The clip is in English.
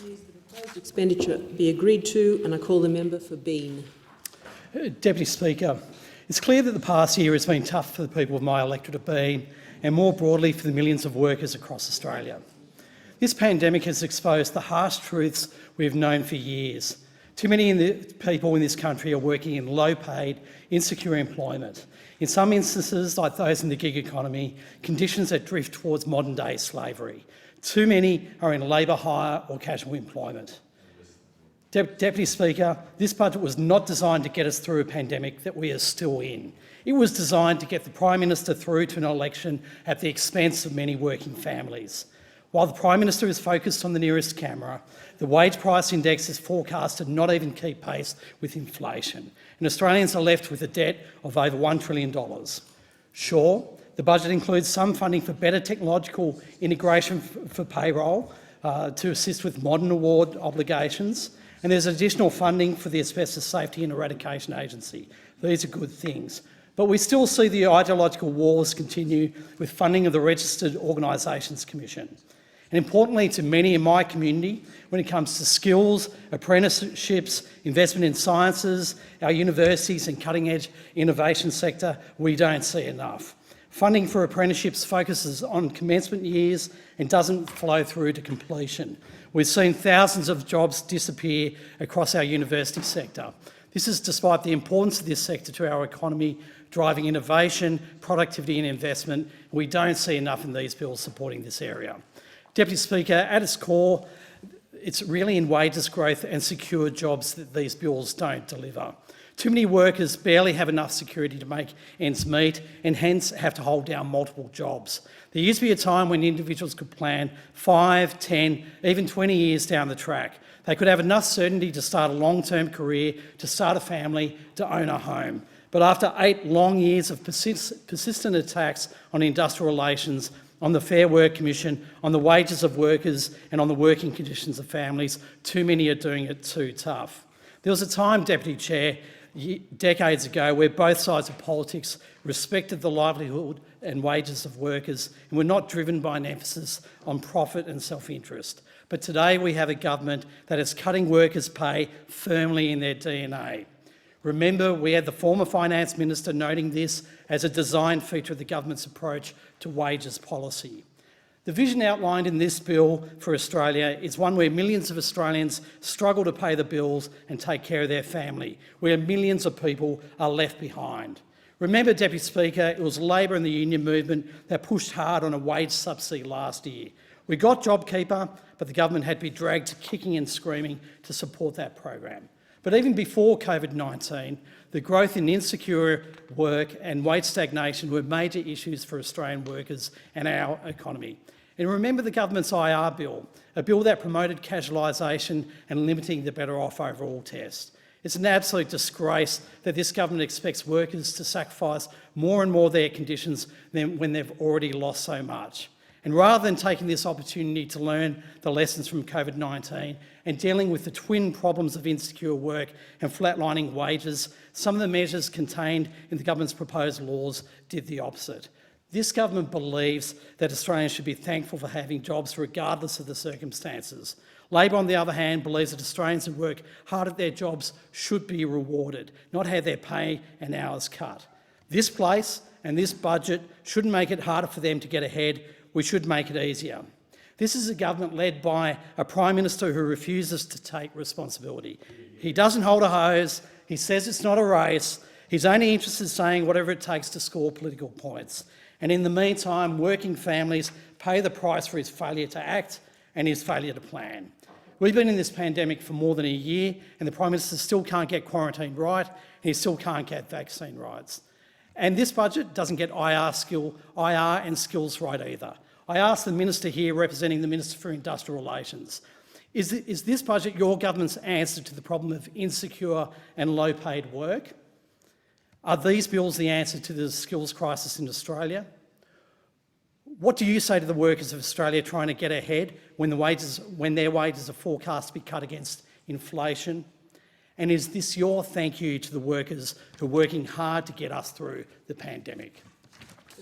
Proposed expenditure be agreed to, and I call the member for Bean. Deputy Speaker, it's clear that the past year has been tough for the people of my electorate of Bean and more broadly for the millions of workers across Australia. This pandemic has exposed the harsh truths we've known for years. Too many people in this country are working in low-paid, insecure employment. In some instances, like those in the gig economy, conditions that drift towards modern-day slavery. Too many are in labour hire or casual employment. Deputy Speaker, this budget was not designed to get us through a pandemic that we are still in. It was designed to get the Prime Minister through to an election at the expense of many working families. While the Prime Minister is focused on the nearest camera, the wage price index is forecast to not even keep pace with inflation, and Australians are left with a debt of over $1 trillion. Sure, the budget includes some funding for better technological integration for payroll to assist with modern award obligations, and there's additional funding for the Asbestos Safety and Eradication Agency. These are good things. But we still see the ideological wars continue with funding of the Registered Organisations Commission. And importantly to many in my community, when it comes to skills, apprenticeships, investment in sciences, our universities and cutting-edge innovation sector, we don't see enough. Funding for apprenticeships focuses on commencement years and doesn't flow through to completion. We've seen thousands of jobs disappear across our university sector. This is despite the importance of this sector to our economy, driving innovation, productivity and investment. We don't see enough in these bills supporting this area. Deputy Speaker, at its core, it's really in wages growth and secure jobs that these bills don't deliver. Too many workers barely have enough security to make ends meet and hence have to hold down multiple jobs. There used to be a time when individuals could plan 5, 10, even 20 years down the track. They could have enough certainty to start a long-term career, to start a family, to own a home. But after 8 long years of persistent attacks on industrial relations, on the Fair Work Commission, on the wages of workers and on the working conditions of families, too many are doing it too tough. There was a time, Deputy Chair, decades ago where both sides of politics respected the livelihood and wages of workers and were not driven by an emphasis on profit and self-interest. But today we have a government that is cutting workers' pay firmly in their DNA. Remember, we had the former Finance Minister noting this as a design feature of the government's approach to wages policy. The vision outlined in this bill for Australia is one where millions of Australians struggle to pay the bills and take care of their family, where millions of people are left behind. Remember, Deputy Speaker, it was Labor and the union movement that pushed hard on a wage subsidy last year. We got JobKeeper, but the government had to be dragged to kicking and screaming to support that program. But even before COVID-19, the growth in insecure work and wage stagnation were major issues for Australian workers and our economy. And remember the government's IR bill, a bill that promoted casualisation and limiting the Better Off Overall test. It's an absolute disgrace that this government expects workers to sacrifice more and more their conditions than when they've already lost so much. And rather than taking this opportunity to learn the lessons from COVID-19 and dealing with the twin problems of insecure work and flatlining wages, some of the measures contained in the government's proposed laws did the opposite. This government believes that Australians should be thankful for having jobs regardless of the circumstances. Labor, on the other hand, believes that Australians who work hard at their jobs should be rewarded, not have their pay and hours cut. This place and this budget shouldn't make it harder for them to get ahead. We should make it easier. This is a government led by a Prime Minister who refuses to take responsibility. He doesn't hold a hose. He says it's not a race. He's only interested in saying whatever it takes to score political points. And in the meantime, working families pay the price for his failure to act and his failure to plan. We've been in this pandemic for more than a year and the Prime Minister still can't get quarantine right and he still can't get vaccine rights. And this budget doesn't get IR and skills right either. I asked the Minister here representing the Minister for Industrial Relations, is this budget your government's answer to the problem of insecure and low-paid work? Are these bills the answer to the skills crisis in Australia? What do you say to the workers of Australia trying to get ahead when their wages are forecast to be cut against inflation? And is this your thank you to the workers who are working hard to get us through the pandemic?